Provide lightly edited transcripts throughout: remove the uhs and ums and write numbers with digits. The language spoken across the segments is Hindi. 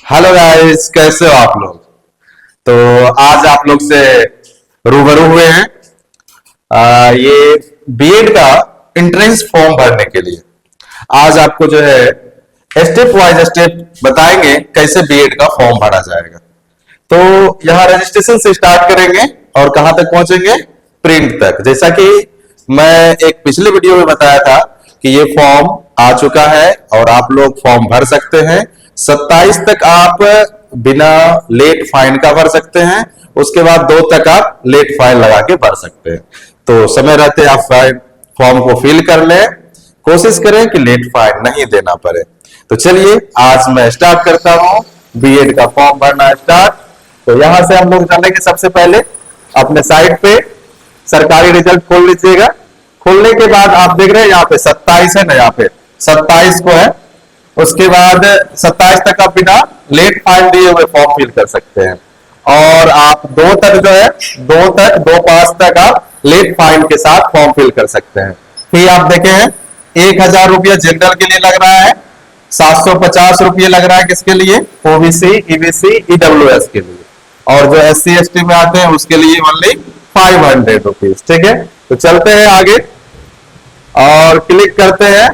हेलो गाइस, कैसे हो आप लोग। तो आज आप लोग से रूबरू हुए हैं ये बीएड का एंट्रेंस फॉर्म भरने के लिए। आज आपको जो है स्टेप वाइज स्टेप बताएंगे कैसे बीएड का फॉर्म भरा जाएगा। तो यहाँ रजिस्ट्रेशन से स्टार्ट करेंगे और कहां तक पहुंचेंगे, प्रिंट तक। जैसा कि मैं एक पिछले वीडियो में बताया था कि ये फॉर्म आ चुका है और आप लोग फॉर्म भर सकते हैं। 27 तक आप बिना लेट फाइन का भर सकते हैं, उसके बाद 2 तक आप लेट फाइन लगा के भर सकते हैं। तो समय रहते आप फॉर्म को फिल कर लें, कोशिश करें कि लेट फाइन नहीं देना पड़े। तो चलिए आज मैं स्टार्ट करता हूं बीएड का फॉर्म भरना स्टार्ट। तो यहां से हम लोग जानेंगे सबसे पहले अपने साइट पे सरकारी रिजल्ट खोल लीजिएगा। खोलने के बाद आप देख रहे हैं यहाँ पे 27 है ना, यहाँ पे 27 को है। उसके बाद 27 तक आप बिना लेट फाइन दिए हुए फॉर्म फिल कर सकते हैं और आप 2 तक जो है 2 5 तक आप लेट फाइन के साथ फॉर्म फिल कर सकते हैं। फिर आप देखे हैं 1000 रुपया जनरल के लिए लग रहा है, 750 रुपये लग रहा है किसके लिए, ओबीसी, ईबीसी, ईडब्ल्यूएस के लिए, और जो एससी एसटी में आते हैं उसके लिए ओनली 500 रुपीज। ठीक है, तो चलते हैं आगे और क्लिक करते हैं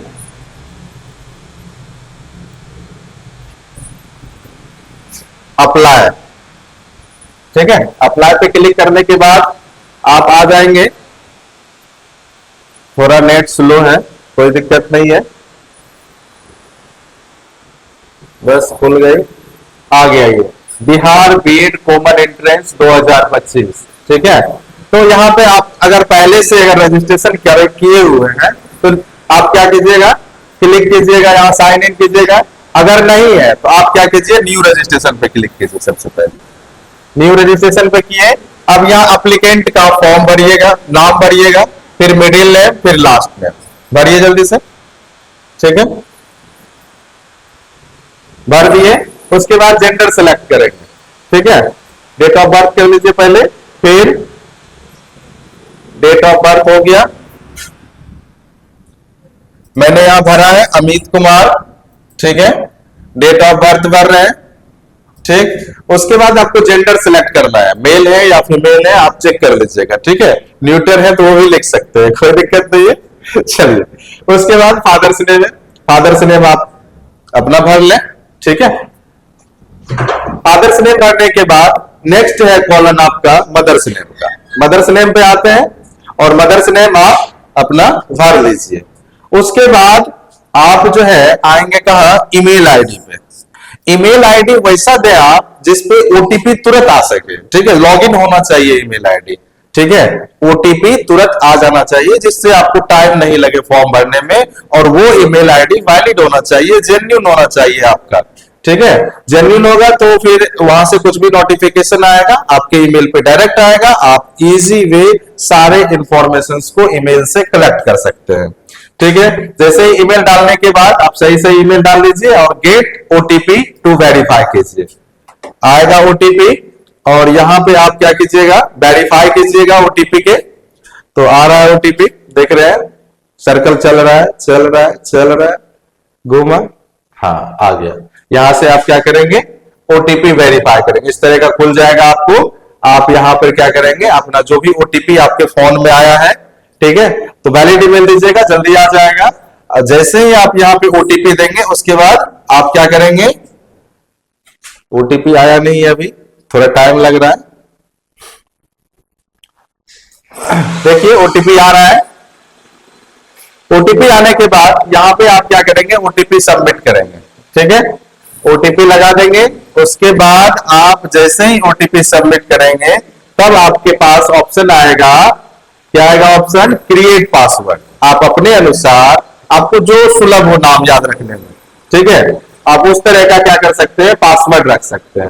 अप्लाई। ठीक है, अप्लाई पे क्लिक करने के बाद आप आ जाएंगे। थोड़ा नेट स्लो है, कोई दिक्कत नहीं है, बस खुल गई। आ गया ये बिहार बीएड कॉमन एंट्रेंस 2025। ठीक है, तो यहाँ पे आप अगर पहले से अगर रजिस्ट्रेशन किए हुए हैं तो आप क्या कीजिएगा, क्लिक कीजिएगा, यहाँ साइन इन कीजिएगा। अगर नहीं है तो आप क्या कीजिए, न्यू रजिस्ट्रेशन पे क्लिक कीजिए। सबसे पहले न्यू रजिस्ट्रेशन पे किए, अब यहाँ अप्लीकेंट का फॉर्म भरिएगा, नाम भरिएगा, फिर मिडिल नेम, फिर लास्ट नेम भरिए जल्दी से। ठीक है, भर दिए। उसके बाद जेंडर सेलेक्ट करेंगे। ठीक है, डेट ऑफ बर्थ कर लीजिए पहले, फिर डेट ऑफ बर्थ हो गया, मैंने यहां भरा है अमित कुमार। ठीक है, डेट ऑफ बर्थ भर रहे हैं। ठीक, उसके बाद आपको जेंडर सिलेक्ट करना है, मेल है या फीमेल है आप चेक कर लीजिएगा। ठीक है, न्यूटर है तो वो भी लिख सकते हैं, कोई दिक्कत नहीं है। चलिए, उसके बाद फादर्स नेम है, फादर्स नेम आप अपना भर लें। ठीक है, फादर्स नेम भरने के बाद नेक्स्ट है कॉलन आपका मदर्स नेम का। मदर्स नेम पे आते हैं और मदर्स नेम आप अपना भर लीजिए। उसके बाद आप जो है आएंगे कहा, ईमेल आईडी पे। ईमेल आईडी वैसा दे आप जिसपे ओटीपी तुरंत आ सके। ठीक है, लॉगिन होना चाहिए ईमेल आईडी। ठीक है, ओटीपी तुरंत आ जाना चाहिए जिससे आपको टाइम नहीं लगे फॉर्म भरने में, और वो ईमेल आईडी वैलिड होना चाहिए, जेन्युइन होना चाहिए आपका। ठीक है, जेन्युइन होगा तो फिर वहां से कुछ भी नोटिफिकेशन आएगा आपके ईमेल पे डायरेक्ट आएगा, आप इजी वे सारे इंफॉर्मेशंस को ईमेल से कलेक्ट कर सकते हैं। ठीक है, जैसे ही ईमेल डालने के बाद आप सही से ईमेल डाल लीजिए और गेट ओटीपी टू वेरीफाई कीजिए। आएगा ओटीपी और यहां पे आप क्या कीजिएगा, वेरीफाई कीजिएगा ओटीपी के। तो आ रहा है ओटीपी, देख रहे हैं सर्कल चल रहा है, चल रहा है, चल रहा है, घूमा, हाँ आ गया। यहां से आप क्या करेंगे, ओटीपी वेरीफाई करेंगे। इस तरह का खुल जाएगा आपको। आप यहां पर क्या करेंगे, अपना जो भी ओटीपी आपके फोन में आया है, ठीक है, तो वैलिड ईमेल दीजिएगा, जल्दी आ जाएगा। जैसे ही आप यहाँ पे ओटीपी देंगे उसके बाद आप क्या करेंगे, ओटीपी आया नहीं है अभी, थोड़ा टाइम लग रहा है। देखिए ओटीपी आ रहा है। ओटीपी आने के बाद यहां पे आप क्या करेंगे, ओटीपी सबमिट करेंगे। ठीक है, ओटीपी लगा देंगे। उसके बाद आप जैसे ही ओटीपी सबमिट करेंगे तब आपके पास ऑप्शन आएगा, क्या आएगा ऑप्शन, क्रिएट पासवर्ड। आप अपने अनुसार आपको जो सुलभ हो नाम याद रखने में, ठीक है, आप उस तरह का क्या कर सकते हैं, पासवर्ड रख सकते हैं।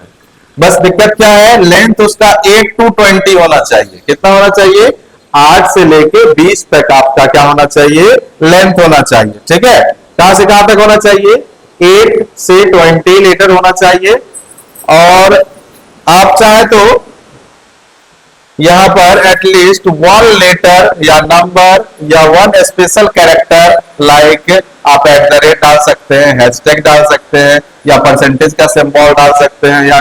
बस दिक्कत क्या है, लेंथ उसका 8 to 20 होना चाहिए। कितना होना चाहिए, 8 से लेके 20 तक आपका क्या होना चाहिए, लेंथ होना चाहिए। ठीक है, कहां से कहां तक होना चाहिए, 8 से 20 लीटर होना चाहिए। और आप चाहे तो यहां पर एटलीस्ट वन लेटर या नंबर या वन स्पेशल कैरेक्टर लाइक आप @ डाल सकते हैं, हैशटैग डाल सकते हैं, या परसेंटेज का सिंबल डाल सकते हैं, या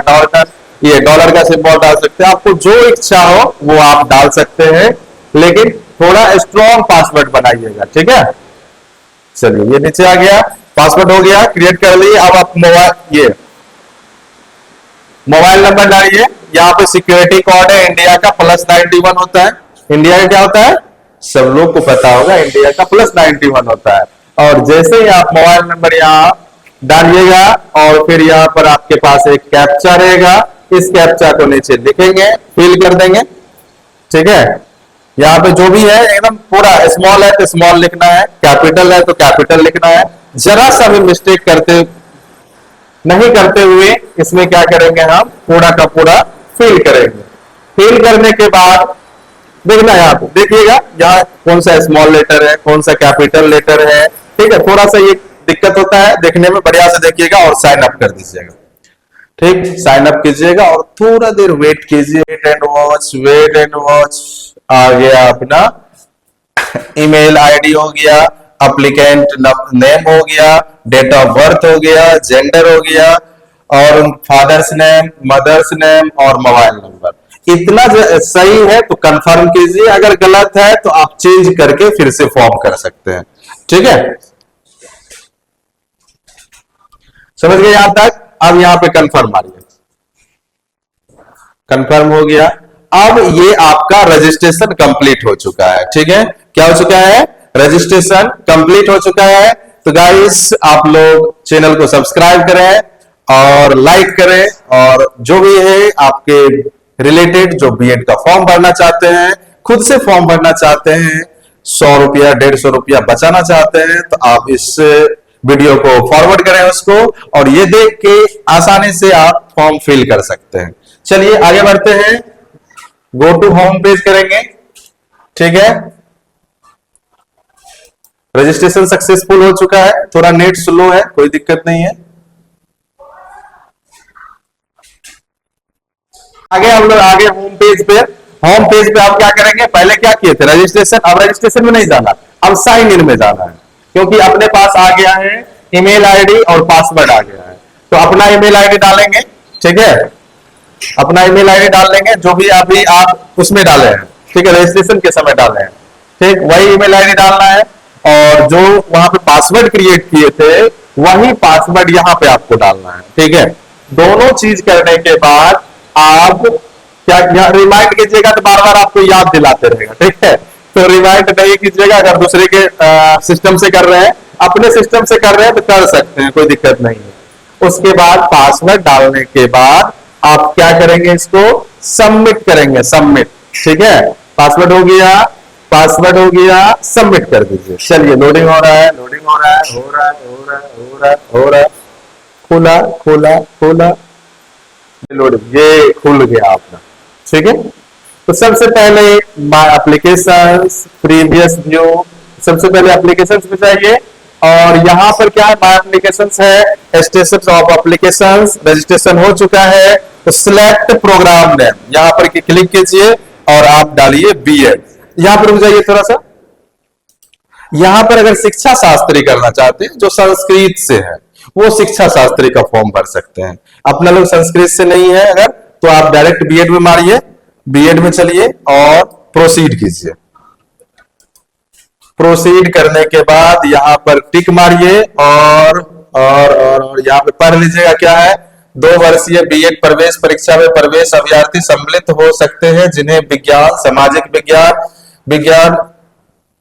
डॉलर का सिंबल डाल सकते हैं। आपको जो इच्छा हो वो आप डाल सकते हैं, लेकिन थोड़ा स्ट्रॉन्ग पासवर्ड बनाइएगा, ठीक है। चलिए ये नीचे आ गया, पासवर्ड हो गया, क्रिएट कर लिए। अब आप मोबाइल नंबर डालिए। यहाँ पे सिक्योरिटी कोड है इंडिया का +91 होता है। इंडिया का क्या होता है, सब लोग को पता होगा, इंडिया का +91 होता है। और जैसे ही आप मोबाइल नंबर यहाँ डालिएगा और फिर यहाँ पर आपके पास एक कैप्चा रहेगा, इस कैप्चा को नीचे लिखेंगे, फिल कर देंगे, ठीक है। यहाँ पे जो भी है एकदम पूरा स्मॉल है तो स्मॉल लिखना है, कैपिटल है तो कैपिटल लिखना है। जरा सा भी मिस्टेक नहीं करते हुए इसमें क्या करेंगे, हम पूरा का पूरा फिल करेंगे। फिल करने के बाद देखना, यहाँ पे देखिएगा यहाँ कौन सा स्मॉल लेटर है, कौन सा कैपिटल लेटर है, ठीक है। थोड़ा सा ये दिक्कत होता है देखने में, बढ़िया से देखिएगा और साइन अप कर दीजिएगा, ठीक। साइन अप कीजिएगा और थोड़ा देर वेट कीजिए, वेट एंड वॉच। आ गया अपना ईमेल आईडी हो गया, अप्लीकेंट नेम हो गया, डेट ऑफ बर्थ हो गया, जेंडर हो गया, और फादर्स नेम, मदर्स नेम और मोबाइल नंबर। इतना सही है तो कंफर्म कीजिए, अगर गलत है तो आप चेंज करके फिर से फॉर्म कर सकते हैं, ठीक है। समझ गए यहां तक। अब यहां पे कंफर्म मारिए, कंफर्म हो गया। अब ये आपका रजिस्ट्रेशन कंप्लीट हो चुका है, ठीक है। क्या हो चुका है, रजिस्ट्रेशन कंप्लीट हो चुका है। तो गाइस आप लोग चैनल को सब्सक्राइब करें और लाइक करें, और जो भी है आपके रिलेटेड जो बीएड का फॉर्म भरना चाहते हैं, खुद से फॉर्म भरना चाहते हैं, 100 रुपया 150 रुपया बचाना चाहते हैं, तो आप इस वीडियो को फॉरवर्ड करें उसको, और ये देख के आसानी से आप फॉर्म फिल कर सकते हैं। चलिए आगे बढ़ते हैं, गो टू होम पेज करेंगे, ठीक है। रजिस्ट्रेशन सक्सेसफुल हो चुका है, थोड़ा नेट स्लो है, कोई दिक्कत नहीं है। आगे हम लोग आगे होम पेज पे आप क्या करेंगे, पहले क्या किए थे रजिस्ट्रेशन, अब रजिस्ट्रेशन में नहीं जाना, अब साइन इन में जाना है, क्योंकि अपने पास आ गया है ईमेल आईडी और पासवर्ड आ गया है। तो अपना ईमेल आईडी डालेंगे, ठीक है, अपना ईमेल आईडी डाल लेंगे, जो भी अभी आप उसमें डाले हैं, ठीक है, रजिस्ट्रेशन के समय डाले हैं, ठीक, वही ईमेल आईडी डालना है। और जो वहां पे पासवर्ड क्रिएट किए थे वही पासवर्ड यहाँ पे आपको डालना है, ठीक है। दोनों चीज करने के बाद आप क्या रिमाइंड कीजिएगा, तो बार बार आपको याद दिलाते रहेगा, ठीक है। तो रिमाइंड नहीं कीजिएगा, अगर दूसरे के सिस्टम से कर रहे हैं, अपने सिस्टम से कर रहे हैं तो कर सकते हैं, कोई दिक्कत नहीं है। उसके बाद पासवर्ड डालने के बाद आप क्या करेंगे, इसको सबमिट करेंगे, सबमिट, ठीक है। पासवर्ड हो गया, पासवर्ड हो गया, सबमिट कर दीजिए। चलिए लोडिंग हो रहा है, लोडिंग हो रहा है, हो रहा है, हो रहा है, हो रहा है, हो रहा है, खुला खुला खुला, लोडिंग, ये खुल गया आपका, ठीक है। तो सबसे पहले माय एप्लीकेशंस, प्रीवियस व्यू, सबसे पहले एप्लीकेशंस पे जाइए, और यहां पर क्या है, माय एप्लीकेशंस है, स्टेटस ऑफ एप्लीकेशंस, रजिस्ट्रेशन हो चुका है। तो सिलेक्ट प्रोग्राम नेम, यहां पर क्लिक कीजिए और आप डालिए बीएड। यहां पर रुक जाइए थोड़ा सा, यहां पर अगर शिक्षा शास्त्री करना चाहते हैं, जो संस्कृत से है, वो शिक्षा शास्त्री का फॉर्म भर सकते हैं। अपना लोग संस्कृत से नहीं है अगर, तो आप डायरेक्ट बीएड में मारिए, बीएड में चलिए और प्रोसीड कीजिए। प्रोसीड करने के बाद यहां पर टिक मारिए, और यहां पे पढ़ लीजिएगा क्या है, 2 वर्षीय बीएड प्रवेश परीक्षा में प्रवेश अभ्यर्थी सम्मिलित हो सकते हैं जिन्हें विज्ञान, सामाजिक विज्ञान, विज्ञान,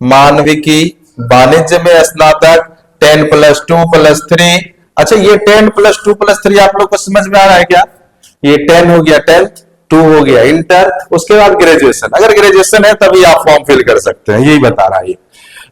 मानविकी, वाणिज्य में स्नातक, 10+2+3। अच्छा, ये 10+2+3 आप लोग को समझ में आ रहा है क्या? ये 10 हो गया 10th, 2 हो गया इंटर, उसके बाद ग्रेजुएशन। अगर ग्रेजुएशन है तभी आप फॉर्म फिल कर सकते हैं, यही बता रहा है।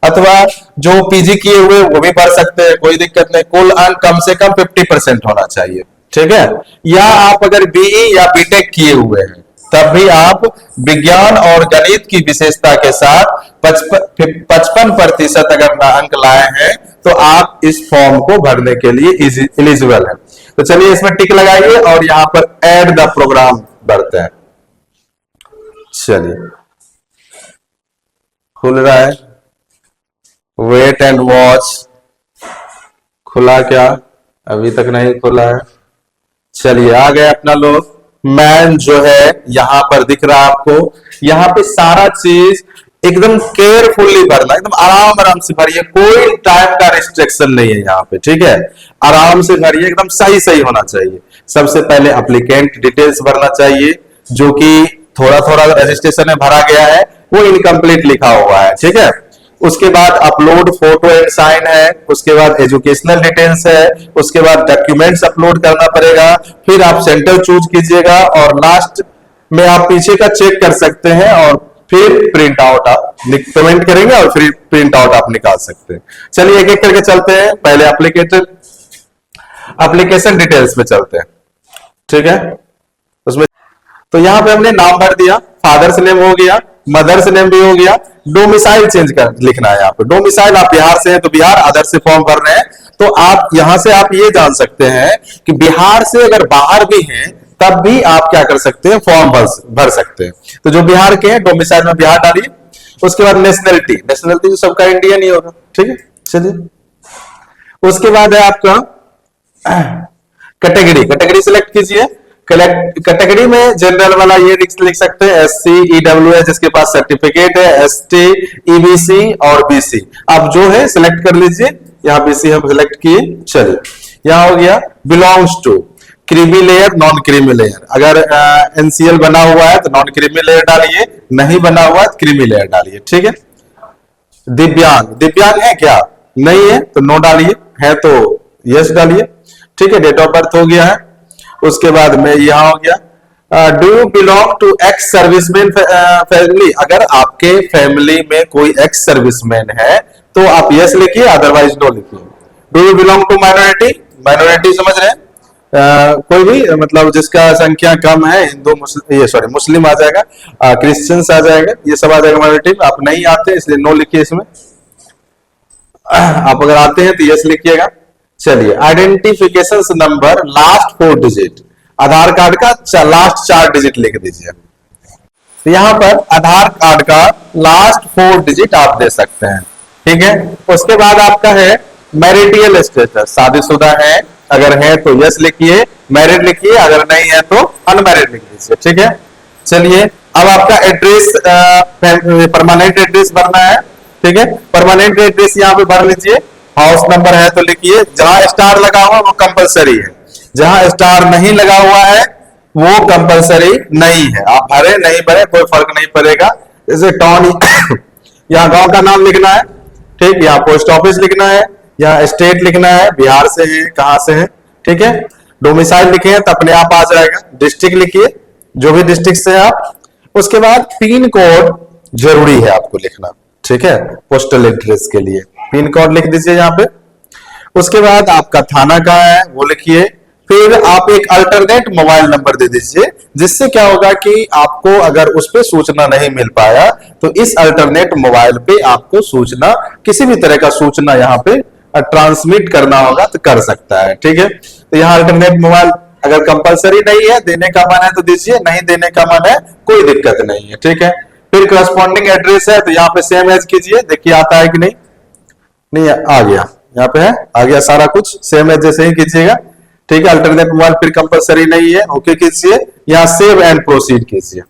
अथवा जो पीजी किए हुए वो भी भर सकते हैं, कोई दिक्कत नहीं। कुल अंक कम से कम 50% होना चाहिए, ठीक है। या आप अगर बीई या बीटेक किए हुए हैं तब भी आप विज्ञान और गणित की विशेषता के साथ 55% अगर अंक लाए हैं तो आप इस फॉर्म को भरने के लिए एलिजिबल है। तो चलिए इसमें टिक लगाइए और यहां पर ऐड द प्रोग्राम भरते हैं। चलिए खुल रहा है, वेट एंड वॉच। खुला क्या? अभी तक नहीं खुला है। चलिए आ गए अपना लोग। मैन जो है यहां पर दिख रहा है आपको। यहां पे सारा चीज एकदम केयरफुली भरना, एकदम आराम आराम से भरिए, कोई टाइम का रिस्ट्रिक्शन नहीं है यहाँ पे, ठीक है। आराम से भरिए, एकदम सही सही होना चाहिए। सबसे पहले एप्लीकेंट डिटेल्स भरना चाहिए, जो कि थोड़ा थोड़ा रजिस्ट्रेशन में भरा गया है, वो इनकम्प्लीट लिखा हुआ है, ठीक है। उसके बाद अपलोड फोटो एंड साइन है, उसके बाद एजुकेशनल डिटेल्स है, उसके बाद डॉक्यूमेंट्स अपलोड करना पड़ेगा, फिर आप सेंटर चूज कीजिएगा, और लास्ट में आप पीछे का चेक कर सकते हैं, और फिर प्रिंट आउट आप पेमेंट करेंगे और फिर प्रिंट आउट आप निकाल सकते हैं। चलिए एक एक करके चलते हैं। पहले एप्लीकेशन डिटेल्स में चलते हैं, ठीक है। उसमें तो यहां पे हमने नाम भर दिया, फादर्स नेम हो गया, मदर्स नेम भी हो गया। डोमिसाइल चेंज कर लिखना है यहाँ पे। डोमिसाइल आप बिहार से हैं तो बिहार, अदर से फॉर्म भर रहे हैं तो आप यहां से आप ये जान सकते हैं कि बिहार से अगर बाहर भी हैं तब भी आप क्या कर सकते हैं, फॉर्म भर सकते हैं। तो जो बिहार के हैं डोमिसाइल में बिहार डालिए। उसके बाद नेशनलिटी, नेशनलिटी तो सबका इंडियन ही होगा, ठीक है। चलिए उसके बाद है आपका कैटेगरी, कैटेगरी सिलेक्ट कीजिए। कैटेगरी में जनरल वाला ये लिख सकते हैं SC EWS, जिसके पास सर्टिफिकेट है, ST EBC और BC आप जो है सिलेक्ट कर लीजिए। यहाँ BC हम सिलेक्ट किए। चलिए यहाँ हो गया belongs to, creamy layer non creamy layer. अगर NCL बना हुआ है तो नॉन क्रीमी लेयर डालिए, नहीं बना हुआ है तो क्रीमी लेयर डालिए, ठीक है। दिव्यांग, दिव्यांग है क्या? नहीं है तो नो डालिए, है तो यस डालिए, ठीक है। डेट ऑफ बर्थ हो गया है। उसके बाद में यहां हो गया do you belong to ex serviceman family. अगर आपके फैमिली में कोई एक्स सर्विसमैन है तो आप यस लिखिए, अदरवाइज नो लिखिए। Do you belong to minority, minority समझ रहे हैं, कोई भी मतलब जिसका संख्या कम है, हिंदू मुस्लिम आ जाएगा, क्रिश्चियंस आ जाएगा, ये सब आ जाएगा माइनॉरिटी। आप नहीं आते इसलिए नो लिखिए इसमें। आप अगर आते हैं तो यस लिखिएगा। चलिए आइडेंटिफिकेशन नंबर लास्ट 4 डिजिट, आधार कार्ड का लास्ट 4 डिजिट लिख दीजिए। तो यहां पर आधार कार्ड का लास्ट 4 डिजिट आप दे सकते हैं, ठीक है। उसके बाद आपका है मैरिटियल स्टेटस, शादीशुदा है, अगर है तो यस लिखिए, मैरिड लिखिए, अगर नहीं है तो अनमैरिड लिख दीजिए, ठीक है। चलिए अब आपका एड्रेस, परमानेंट एड्रेस भरना है, ठीक है। परमानेंट एड्रेस यहाँ पे भर लीजिए। हाउस नंबर है तो लिखिए, जहां स्टार लगा हुआ वो कंपलसरी है, जहां स्टार नहीं लगा हुआ है वो कंपलसरी नहीं है। आप भरे नहीं भरे कोई फर्क नहीं पड़ेगा। जैसे टाउन यहाँ गांव का नाम लिखना है, ठीक। यहाँ पोस्ट ऑफिस लिखना है, यहाँ स्टेट लिखना है, बिहार से है कहां से है, ठीक है। डोमिसाइल लिखे तो अपने आप आ जाएगा। डिस्ट्रिक्ट लिखिए, जो भी डिस्ट्रिक्ट से आप। उसके बाद पिन कोड जरूरी है आपको लिखना, ठीक है, पोस्टल एड्रेस के लिए पिन कोड लिख दीजिए यहाँ पे। उसके बाद आपका थाना कहाँ है वो लिखिए। फिर आप एक अल्टरनेट मोबाइल नंबर दे दीजिए, जिससे क्या होगा कि आपको अगर उस पर सूचना नहीं मिल पाया तो इस अल्टरनेट मोबाइल पे आपको सूचना, किसी भी तरह का सूचना यहाँ पे ट्रांसमिट करना होगा तो कर सकता है, ठीक है। तो यहाँ अल्टरनेट मोबाइल अगर कंपलसरी नहीं है, देने का मन है तो दीजिए, नहीं देने का मन है कोई दिक्कत नहीं है, ठीक है। फिर करस्पॉन्डिंग एड्रेस है तो यहाँ पे सेम एज कीजिए, देखिए आता है कि नहीं, नहीं आ गया, यहाँ पे है, आ गया सारा कुछ, सेम एज जैसे ही कीजिएगा, ठीक है। अल्टरनेट मोबाइल फिर कंपलसरी नहीं है, ओके कीजिए, यहाँ सेव एंड प्रोसीड कीजिए।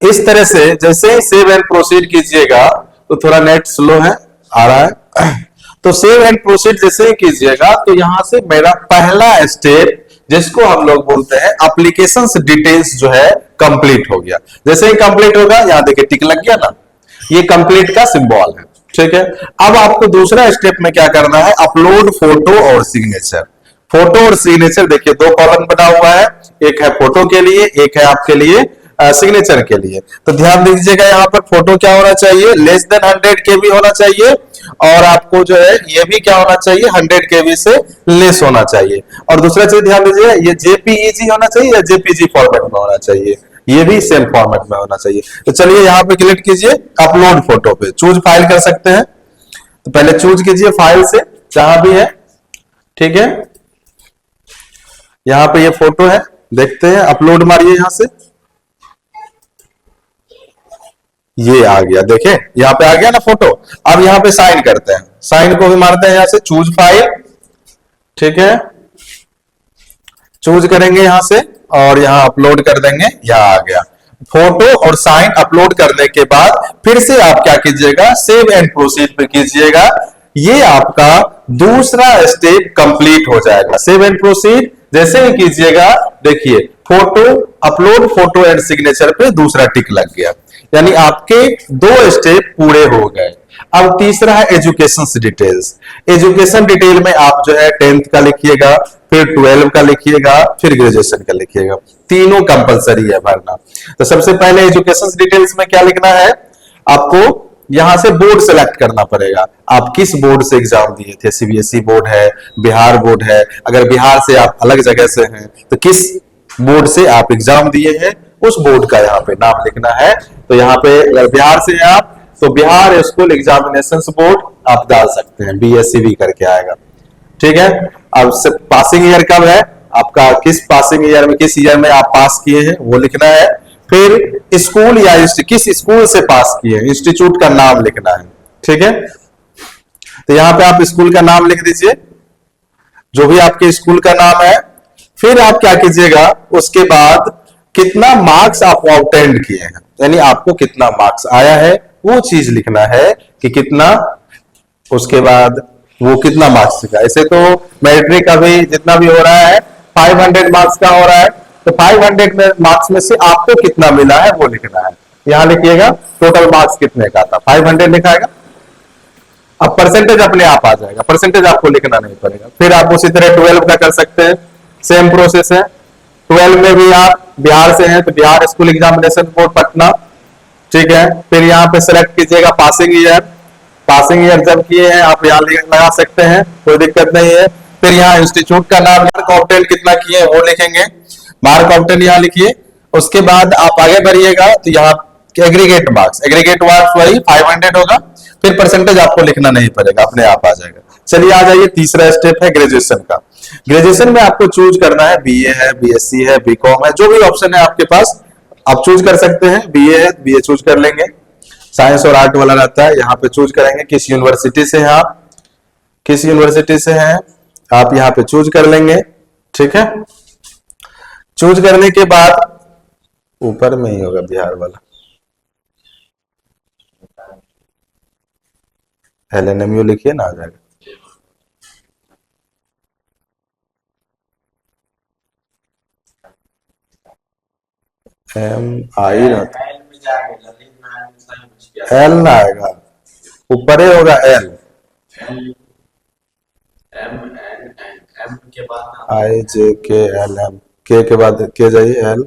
इस तरह से जैसे ही सेव एंड प्रोसीड कीजिएगा, तो थोड़ा नेट स्लो है, आ रहा है, तो सेव एंड प्रोसीड जैसे ही कीजिएगा तो यहां से मेरा पहला स्टेप, जिसको हम लोग बोलते हैं एप्लीकेशन डिटेल्स, जो है कंप्लीट हो गया। जैसे ही कंप्लीट होगा, यहाँ देखिए टिक लग गया ना, ये कंप्लीट का सिंबल है, ठीक है। अब आपको दूसरा स्टेप में क्या करना है, अपलोड फोटो और सिग्नेचर। फोटो और सिग्नेचर देखिए 2 कॉलम बना हुआ है, एक है फोटो के लिए, एक है आपके लिए सिग्नेचर के लिए। तो ध्यान दीजिएगा, यहाँ पर फोटो क्या होना चाहिए, लेस देन 100 KB होना चाहिए, और आपको जो है ये भी क्या होना चाहिए, 100 KB से लेस होना चाहिए। और दूसरा चीज ध्यान दीजिए, ये JPEG होना चाहिए या JPG फॉर्मेट में होना चाहिए, ये भी सेम फॉर्मेट में होना चाहिए। तो चलिए यहाँ पे क्लिक कीजिए अपलोड फोटो पे, चूज फाइल कर सकते हैं, तो पहले चूज कीजिए फाइल से जहां भी है, ठीक है। यहाँ पे ये फोटो है, देखते हैं, अपलोड मारिए यहां से, ये आ गया, देखें यहाँ पे आ गया ना फोटो। अब यहाँ पे साइन करते हैं, साइन को भी मारते हैं यहां से, चूज फाइल, ठीक है, चूज करेंगे यहां से और यहां अपलोड कर देंगे, यहां आ गया फोटो और साइन। अपलोड करने के बाद फिर से आप क्या कीजिएगा, सेव एंड प्रोसीड पे कीजिएगा। ये आपका दूसरा स्टेप कंप्लीट हो जाएगा। सेव एंड प्रोसीड जैसे ही कीजिएगा, देखिए photo upload, photo and signature पे दूसरा टिक लग गया, यानी आपके 2 स्टेप पूरे हो गए। अब तीसरा है एजुकेशन डिटेल्स। एजुकेशन डिटेल में आप जो है 10th का लिखिएगा, फिर 12 का लिखिएगा, फिर ग्रेजुएशन का लिखिएगा, तीनों कंपलसरी है भरना। तो सबसे पहले एजुकेशन डिटेल्स में क्या लिखना है, आपको यहां से बोर्ड सेलेक्ट करना पड़ेगा। आप किस बोर्ड से एग्जाम दिए थे, सीबीएसई बोर्ड है, बिहार बोर्ड है, अगर बिहार से आप अलग जगह से हैं तो किस बोर्ड से आप एग्जाम दिए हैं, उस बोर्ड का यहाँ पे नाम लिखना है। तो यहाँ पे अगर बिहार से हैं आप तो बिहार स्कूल एग्जामिनेशन बोर्ड आप डाल सकते हैं, बीएससीबी करके आएगा, ठीक है। अब पासिंग ईयर कब है आपका, किस पासिंग ईयर में, किस ईयर में आप पास किए हैं वो लिखना है। फिर स्कूल या किस स्कूल से पास किए हैं, इंस्टीट्यूट का नाम लिखना है, ठीक है। तो यहां पे आप स्कूल का नाम लिख दीजिए, जो भी आपके स्कूल का नाम है। फिर आप क्या कीजिएगा, उसके बाद कितना मार्क्स आप ऑब्टेंड किए हैं, यानी आपको कितना मार्क्स आया है वो चीज लिखना है कि कितना, उसके बाद वो कितना मार्क्स का। ऐसे तो मैट्रिक अभी जितना भी हो रहा है 500 मार्क्स का हो रहा है, तो 500 मार्क्स में से आपको कितना मिला है वो लिखना है। यहां लिखिएगा टोटल मार्क्स कितने का था, 500 लिखाएगा। अब परसेंटेज अपने आप आ जाएगा, परसेंटेज आपको लिखना नहीं पड़ेगा। फिर आप उसी तरह 12 का कर सकते हैं, सेम प्रोसेस है। 12 में भी आप बिहार से हैं तो Bihar school examination board Patna, ठीक है। फिर यहाँ पे सेलेक्ट कीजिएगा पासिंग ईयर, पासिंग ईयर जब किए हैं आप यहाँ लगा सकते हैं, कोई दिक्कत नहीं है। फिर यहाँ इंस्टीट्यूट का नाम, मार्क ऑब्टेन कितना किए वो लिखेंगे, मार्क ऑब्टेन यहाँ लिखिए। उसके बाद आप आगे बढ़िएगा तो यहाँ एग्रीगेट मार्क्स, एग्रीगेट मार्क्स वही 500 होगा। फिर परसेंटेज आपको लिखना नहीं पड़ेगा, अपने आप आ जाएगा। चलिए आ जाइए, तीसरा स्टेप है ग्रेजुएशन का। ग्रेजुएशन में आपको चूज करना है, बीए है, बीएससी है, बीकॉम है, जो भी ऑप्शन है आपके पास आप चूज कर सकते हैं। बीए है, बीए चूज कर लेंगे, साइंस और आर्ट वाला रहता है, यहाँ पे चूज करेंगे किस यूनिवर्सिटी से हैं आप, किस यूनिवर्सिटी से हैं आप यहाँ पे चूज कर लेंगे, ठीक है। चूज करने के बाद ऊपर में ही होगा बिहार वाला, LNMU लिखिए ना, आ जाएगा। MI ना, L ना आएगा, ऊपर ही होगा L, IJKLM, के बाद के जाइए L,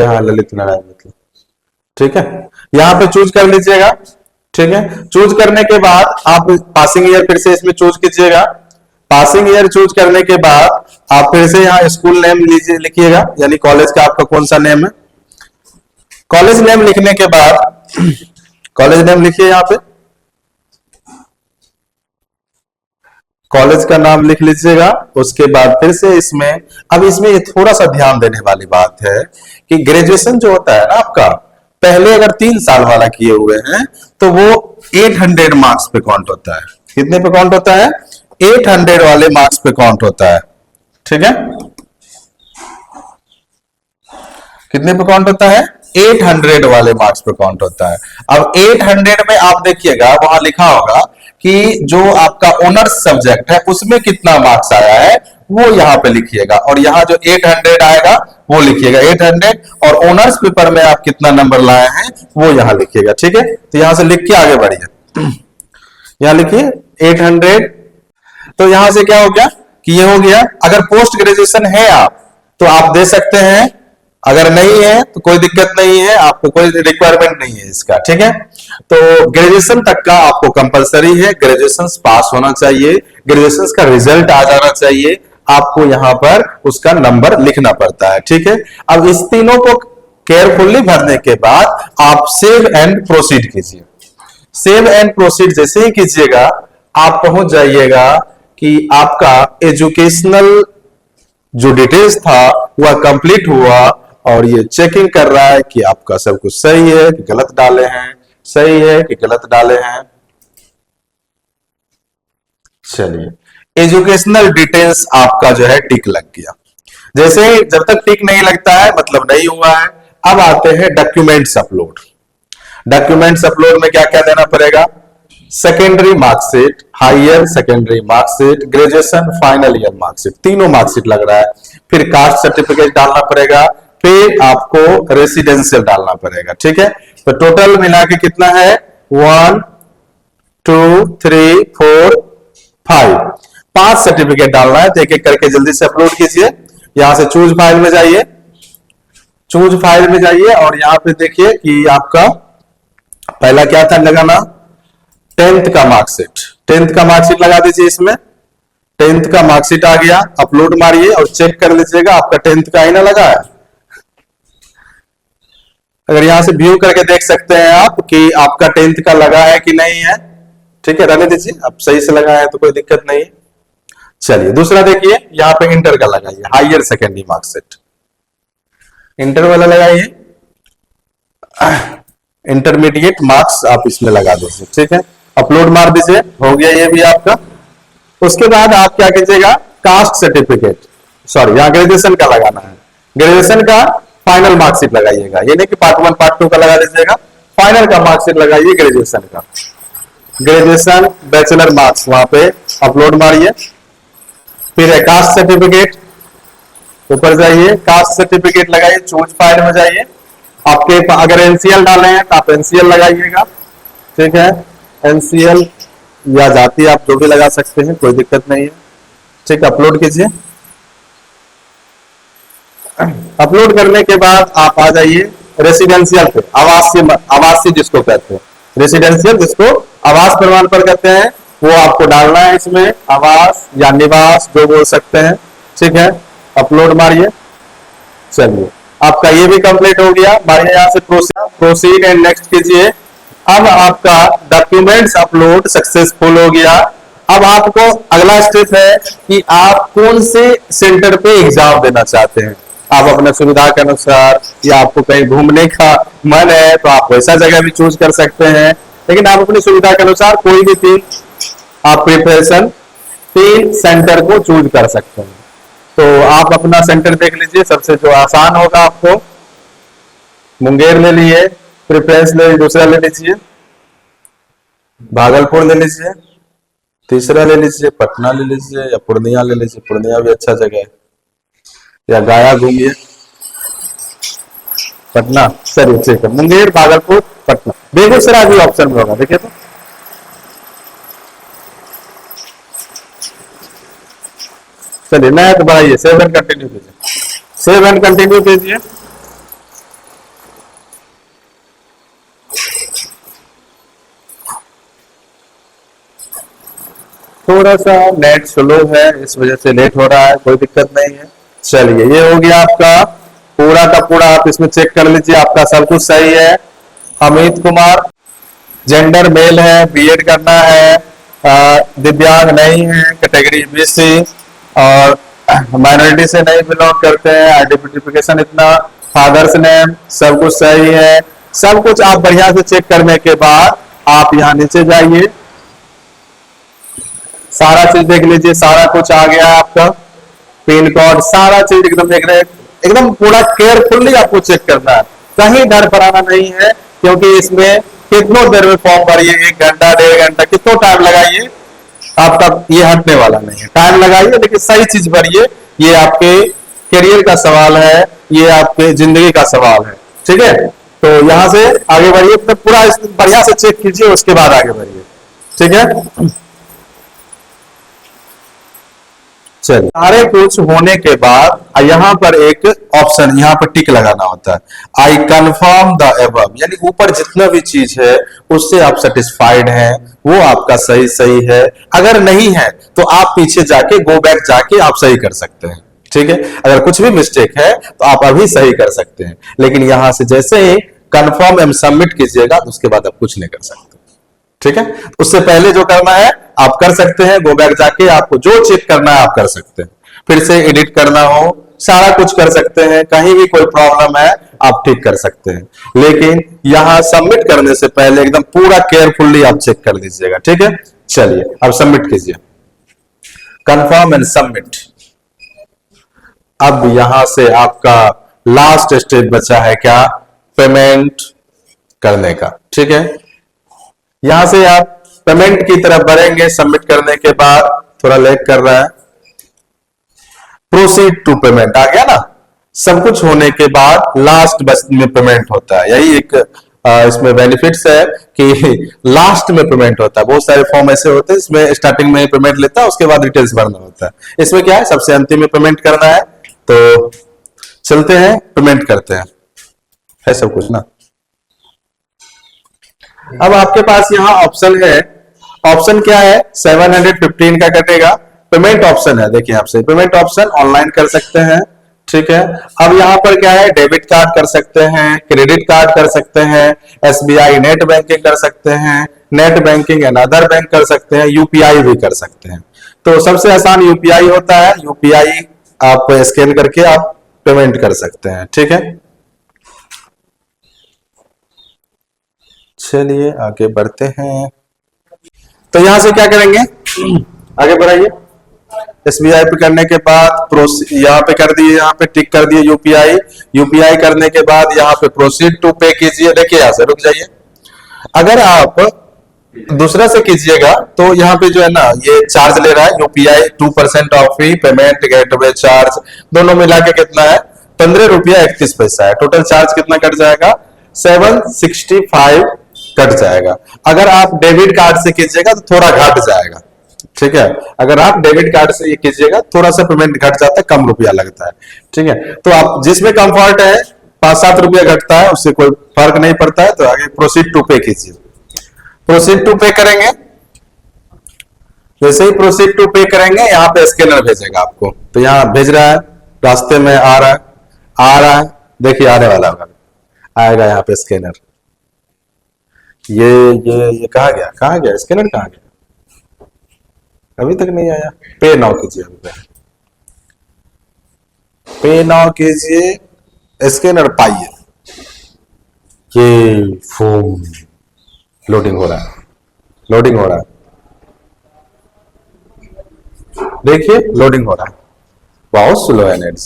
हाँ ललित नारायण मतलब, ठीक है। यहाँ पे चूज कर लीजिएगा, ठीक है। चूज करने के बाद आप पासिंग ईयर फिर से इसमें चूज कीजिएगा। पासिंग ईयर चूज करने के बाद आप फिर से यहाँ स्कूल नेम लीजिए, लिखिएगा, यानी कॉलेज का आपका कौन सा नेम है। कॉलेज नेम लिखने के बाद कॉलेज नेम लिखिए, यहाँ पे कॉलेज का नाम लिख लीजिएगा। उसके बाद फिर से इसमें, अब इसमें थोड़ा सा ध्यान देने वाली बात है कि ग्रेजुएशन जो होता है ना आपका, पहले अगर 3 साल वाला किए हुए हैं तो वो 800 मार्क्स पे काउंट होता है। कितने पे काउंट होता है, 800 वाले मार्क्स पे काउंट होता है, ठीक है। कितने पे काउंट होता है, 800 वाले मार्क्स पे काउंट होता है। अब 800 में आप देखिएगा वहां लिखा होगा कि जो आपका ऑनर्स सब्जेक्ट है उसमें कितना मार्क्स आया है वो यहाँ पे लिखिएगा, और यहाँ जो 800 आएगा वो लिखिएगा 800, और ऑनर्स पेपर में आप कितना नंबर लाए हैं वो यहाँ लिखिएगा, ठीक है। तो यहां से लिख के आगे बढ़िए, यहाँ लिखिए 800। तो यहां से क्या हो गया कि ये हो गया। अगर पोस्ट ग्रेजुएशन है आप तो आप दे सकते हैं, अगर नहीं है तो कोई दिक्कत नहीं है, आपको कोई रिक्वायरमेंट नहीं है इसका, ठीक है। तो ग्रेजुएशन तक का आपको कंपलसरी है, ग्रेजुएशन पास होना चाहिए, ग्रेजुएशन का रिजल्ट आ जाना चाहिए, आपको यहां पर उसका नंबर लिखना पड़ता है, ठीक है। अब इस तीनों को केयरफुली भरने के बाद आप सेव एंड प्रोसीड कीजिए। सेव एंड प्रोसीड जैसे ही कीजिएगा आप पहुंच जाइएगा कि आपका एजुकेशनल जो डिटेल्स था वह कंप्लीट हुआ, और ये चेकिंग कर रहा है कि आपका सब कुछ सही है कि गलत डाले हैं, सही है कि गलत डाले हैं। चलिए, एजुकेशनल डिटेल्स आपका जो है टिक लग गया। जैसे जब तक टिक नहीं लगता है मतलब नहीं हुआ है। अब आते हैं डॉक्यूमेंट्स अपलोड। डॉक्यूमेंट्स अपलोड में क्या क्या देना पड़ेगा? Secondary marksheet, higher secondary marksheet, graduation final year marksheet, तीनों मार्कशीट लग रहा है। फिर कास्ट सर्टिफिकेट डालना पड़ेगा, फिर आपको रेसिडेंशियल डालना पड़ेगा। ठीक है, तो टोटल मिला के कितना है? 1 2 3 4 5, 5 सर्टिफिकेट डालना है। तो एक एक करके जल्दी से अपलोड कीजिए। यहां से चूज फाइल में जाइए, चूज फाइल में जाइए और यहां पे देखिए कि आपका पहला क्या था लगाना? 10th का मार्कशीट। 10th का मार्कशीट लगा दीजिए इसमें। 10th का मार्कशीट आ गया, अपलोड मारिए और चेक कर लीजिएगा आपका 10th का ही ना लगा है। अगर यहां से व्यू करके देख सकते हैं आप कि आपका 10th का लगा है कि नहीं है। ठीक है, रहने दीजिए, अब सही से लगा है तो कोई दिक्कत नहीं। चलिए दूसरा देखिए, यहां पे इंटर का लगाइए, हायर सेकेंडरी मार्कशीट, इंटर वाला लगाइए, इंटरमीडिएट मार्क्स आप इसमें लगा दीजिए। ठीक है, अपलोड मार दीजिए, हो गया ये भी आपका। उसके बाद आप क्या कीजिएगा? कास्ट सर्टिफिकेट, सॉरी यहां ग्रेजुएशन का लगाना है। ग्रेजुएशन का फाइनल मार्कशीट लगाइएगा, ये नहीं कि पार्ट 1 पार्ट 2 का लगा दीजिएगा, फाइनल का मार्कशीट लगाइए ग्रेजुएशन का। ग्रेजुएशन बैचलर मार्क्स वहां पे अपलोड मारिए। फिर है कास्ट सर्टिफिकेट, ऊपर जाइए, कास्ट सर्टिफिकेट लगाइए, चूज फाइल में जाइए। आपके अगर एनसीएल डाले हैं तो आप एनसीएल लगाइएगा। ठीक है, एनसीएल या जाति आप जो भी लगा सकते हैं, कोई दिक्कत नहीं है। ठीक, अपलोड कीजिए। अपलोड करने के बाद आप आ जाइए रेसिडेंशियल पे, आवासीय जिसको कहते हैं, रेसिडेंशियल जिसको आवास प्रमाण पत्र कहते हैं, वो आपको डालना है इसमें, आवास या निवास जो बोल सकते हैं। ठीक है, अपलोड मारिए। चलिए, आपका ये भी कंप्लीट हो गया। मारिए यहां से प्रोसीड एंड नेक्स्ट कीजिए। अब आपका डॉक्यूमेंट्स अपलोड सक्सेसफुल हो गया। अब आपको अगला स्टेप है कि आप कौन से सेंटर पे एग्जाम देना चाहते हैं। आप अपने सुविधा के अनुसार या आपको कहीं घूमने का मन है तो आप वैसा जगह भी चूज कर सकते हैं, लेकिन आप अपनी सुविधा के अनुसार कोई भी 3 आप प्रिपरेशन 3 सेंटर को चूज कर सकते हैं। तो आप अपना सेंटर देख लीजिए, सबसे जो आसान होगा आपको। मुंगेर ले लिए, प्रिफरेंस ले, दूसरा ले लीजिए भागलपुर ले लीजिए, तीसरा ले लीजिए पटना ले लीजिए, या पूर्णिया ले लीजिए, पूर्णिया भी अच्छा जगह है, या गया घूमिए। पटना, चलिए ठीक है, मुंगेर, भागलपुर, पटना, बेगूसराय भी ऑप्शन में होगा, देखिए तो। चलिए नया तो बढ़ाइए, 7 कंटिन्यू कीजिए, 7 कंटिन्यू कीजिए। थोड़ा सा नेट स्लो है, इस वजह से लेट हो रहा है, कोई दिक्कत नहीं है। चलिए, ये हो गया आपका पूरा का पूरा। आप इसमें चेक कर लीजिए, आपका सब कुछ सही है। अमित कुमार, जेंडर मेल है, बीएड करना है, दिव्यांग नहीं है, कैटेगरी बीसी, और माइनॉरिटी से नहीं बिलोंग करते हैं, आइडेंटिफिकेशन इतना, फादर्स नेम, सब कुछ सही है। सब कुछ आप बढ़िया से चेक करने के बाद आप यहाँ नीचे जाइए, सारा चीज देख लीजिए, सारा कुछ आ गया आपका, पिन कोड, सारा चीज एकदम देख रहे हैं, एकदम पूरा केयरफुली आपको चेक करना है, कहीं डर पराना नहीं है। क्योंकि इसमें कितनों देर में फॉर्म भरिए, 1 घंटा 1.5 घंटा, कितना टाइम लगाइए, आपका ये हटने वाला नहीं है। टाइम लगाइए लेकिन सही चीज भरिए, ये आपके करियर का सवाल है, ये आपके जिंदगी का सवाल है। ठीक है, तो यहां से आगे बढ़िए, तो पूरा बढ़िया से चेक कीजिए, उसके बाद आगे बढ़िए। ठीक है, चलिए, सारे कुछ होने के बाद यहाँ पर एक ऑप्शन, यहाँ पर टिक लगाना होता है, आई कंफर्म द एबव, यानी ऊपर जितना भी चीज है उससे आप सेटिस्फाइड हैं, वो आपका सही सही है। अगर नहीं है तो आप पीछे जाके गो बैक जाके आप सही कर सकते हैं। ठीक है, अगर कुछ भी मिस्टेक है तो आप अभी सही कर सकते हैं, लेकिन यहां से जैसे ही कंफर्म एंड सबमिट कीजिएगा तो उसके बाद आप कुछ नहीं कर सकते। ठीक है, उससे पहले जो करना है आप कर सकते हैं, गो बैक जाके आपको जो चेक करना है आप कर सकते हैं। फिर से एडिट करना हो, सारा कुछ कर सकते हैं, कहीं भी कोई प्रॉब्लम है आप ठीक कर सकते हैं। लेकिन यहां सबमिट करने से पहले एकदम पूरा केयरफुली आप चेक कर लीजिएगा, ठीक है। चलिए अब सबमिट कीजिए, कंफर्म एंड सबमिट। अब यहां से आपका लास्ट स्टेज बचा है क्या, पेमेंट करने का, ठीक है। यहां से आप पेमेंट की तरफ बढ़ेंगे। सबमिट करने के बाद थोड़ा लेट कर रहा है, प्रोसीड टू पेमेंट आ गया ना। सब कुछ होने के बाद लास्ट में पेमेंट होता है। यही एक इसमें बेनिफिट्स है कि लास्ट में पेमेंट होता है। बहुत सारे फॉर्म ऐसे होते हैं इसमें स्टार्टिंग में पेमेंट लेता है, उसके बाद डिटेल्स भरना होता है। इसमें क्या है, सबसे अंतिम में पेमेंट करना है। तो चलते हैं पेमेंट करते हैं, है सब कुछ ना। अब आपके पास यहां ऑप्शन है, ऑप्शन क्या है, 715 का कटेगा। पेमेंट ऑप्शन है, देखिए आपसे पेमेंट ऑप्शन ऑनलाइन कर सकते हैं, ठीक है। अब यहां पर क्या है, डेबिट कार्ड कर सकते हैं, क्रेडिट कार्ड कर सकते हैं, एसबीआई नेट बैंकिंग कर सकते हैं, net banking and other bank कर सकते हैं, यूपीआई भी कर सकते हैं। तो सबसे आसान यूपीआई होता है, यूपीआई आप स्कैन करके आप पेमेंट कर सकते हैं, ठीक है। चलिए आगे बढ़ते हैं। तो यहां से क्या करेंगे, आगे बढ़ाइए। एसबीआई पे करने के बाद यहाँ पे कर दिए, यहाँ पे टिक कर दिए यूपीआई। यूपीआई करने के बाद यहाँ पे प्रोसीड टू पे कीजिए। देखिए यहां से रुक जाइए। अगर आप दूसरा से कीजिएगा तो यहाँ पे जो है ना, ये चार्ज ले रहा है UPI 2% of fee, payment gateway charge दोनों मिला के कितना है, 15 रुपया 31 पैसा है। टोटल चार्ज कितना कट जाएगा, 765 कट जाएगा। अगर आप डेबिट कार्ड से कीजिएगा तो थोड़ा घट जाएगा, ठीक है। अगर आप डेबिट कार्ड से ये कीजिएगा थोड़ा सा पेमेंट घट जाता है, कम रुपया लगता है, ठीक है। तो आप जिसमें कंफर्ट है, 5-7 रुपया घटता है, उससे कोई फर्क नहीं पड़ता है। तो आगे प्रोसीड टू पे कीजिए। प्रोसीड टू पे करेंगे, जैसे ही प्रोसीड टू पे करेंगे यहाँ पे स्कैनर भेजेगा आपको। तो यहाँ भेज रहा है, रास्ते में आ रहा है, देखिए आने वाला होगा, आएगा यहाँ पे स्कैनर। ये कहाँ गया स्कैनर, कहाँ गया, अभी तक नहीं आया। पे नाउ कीजिए, पे नाउ कीजिए, स्कैनर पाइए। ये फोन लोडिंग हो रहा है, देखिए लोडिंग हो रहा है, बहुत स्लो है नेट।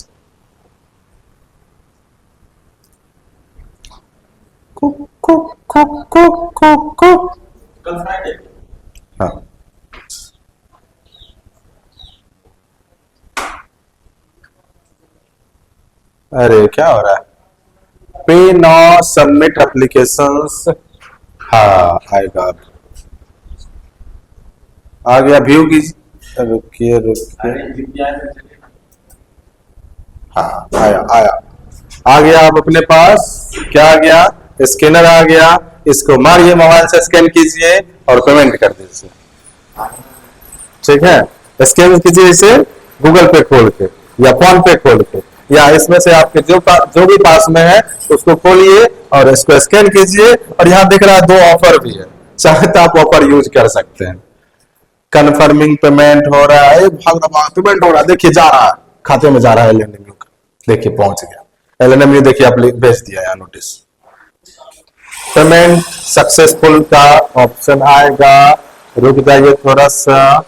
हाँ अरे क्या हो रहा है, पे नाउ सबमिट एप्लीकेशंस, हाँ आएगा, आ गया। व्यू की रुकिए, हाँ आया आ गया। आप अपने पास क्या आ गया, स्कैनर आ गया। इसको मारिए, मोबाइल से स्कैन कीजिए और पेमेंट कर दीजिए, ठीक है। स्कैन कीजिए इसे गूगल पे खोल के या फोन पे खोल के, या इसमें से आपके जो भी पास में है उसको खोलिए और इसको स्कैन कीजिए। और यहाँ दिख रहा है 2 ऑफर भी है, चाहे तो आप ऑफर यूज कर सकते हैं। कंफर्मिंग पेमेंट हो रहा है, पेमेंट हो रहा है, देखिए जा रहा है, खाते में जा रहा है एलएनएमयू का, देखिए पहुंच गया एलएनएमयू, देखिए आप भेज दिया यहाँ नोटिस। पेमेंट सक्सेसफुल का ऑप्शन आएगा, रुक जाइए थोड़ा सा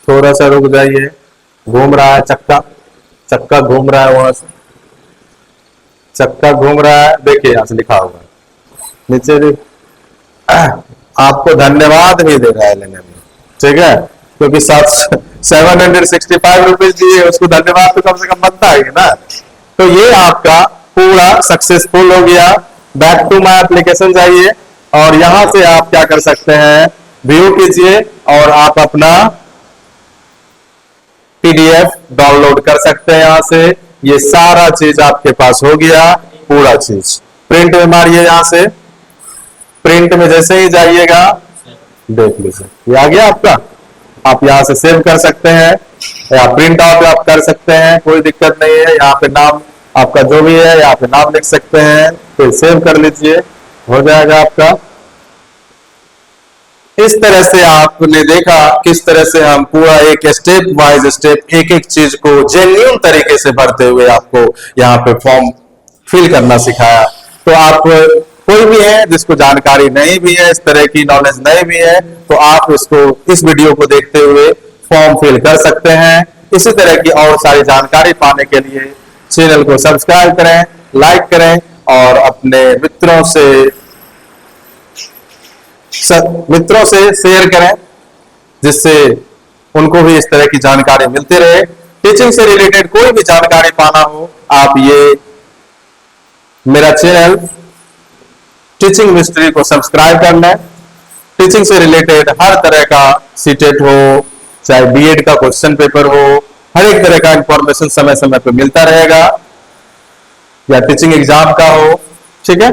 रुक जाइए। घूम रहा है चक्का घूम रहा है, वहां से चक्का घूम रहा है, देखिए यहां से लिखा होगा नीचे, आपको धन्यवाद भी दे रहा है लेने में, ठीक है। क्योंकि 765 रुपीज दिए, उसको धन्यवाद तो कम से कम बनता है ना। तो ये आपका पूरा सक्सेसफुल हो गया। बैक टू माई एप्लीकेशन जाइए और यहां से आप क्या कर सकते हैं, व्यू कीजिए और आप अपना पीडीएफ डाउनलोड कर सकते हैं। यहां से ये सारा चीज आपके पास हो गया, पूरा चीज। प्रिंट में मारिए, यहां से प्रिंट में जैसे ही जाइएगा देख लीजिए ये आ गया आपका। आप यहां से सेव कर सकते हैं या प्रिंट आउट आप कर सकते हैं, कोई दिक्कत नहीं है। यहाँ पे नाम आपका जो भी है यहाँ पे नाम लिख सकते हैं, फिर सेव कर लीजिए, हो जाएगा आपका। इस तरह से आपने देखा किस तरह से हम पूरा एक स्टेप वाइज स्टेप एक एक चीज को जेन्युइन तरीके से भरते हुए आपको यहाँ पे फॉर्म फिल करना सिखाया। तो आप कोई भी है जिसको जानकारी नहीं भी है, इस तरह की नॉलेज नहीं भी है, तो आप इसको इस वीडियो को देखते हुए फॉर्म फिल कर सकते हैं। इसी तरह की और सारी जानकारी पाने के लिए चैनल को सब्सक्राइब करें, लाइक करें और अपने मित्रों से शेयर करें, जिससे उनको भी इस तरह की जानकारी मिलती रहे। टीचिंग से रिलेटेड कोई भी जानकारी पाना हो, आप ये मेरा चैनल टीचिंग मिस्ट्री को सब्सक्राइब कर लें। टीचिंग से रिलेटेड हर तरह का सीटेट हो, चाहे बीएड का क्वेश्चन पेपर हो, हर एक तरह का इंफॉर्मेशन समय समय पे मिलता रहेगा, या टीचिंग एग्जाम का हो। ठीक है,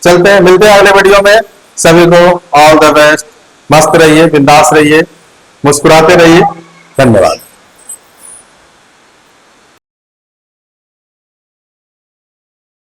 चलते हैं, मिलते हैं अगले वीडियो में। सभी को ऑल द बेस्ट, मस्त रहिए, बिंदास रहिए, मुस्कुराते रहिए। धन्यवाद।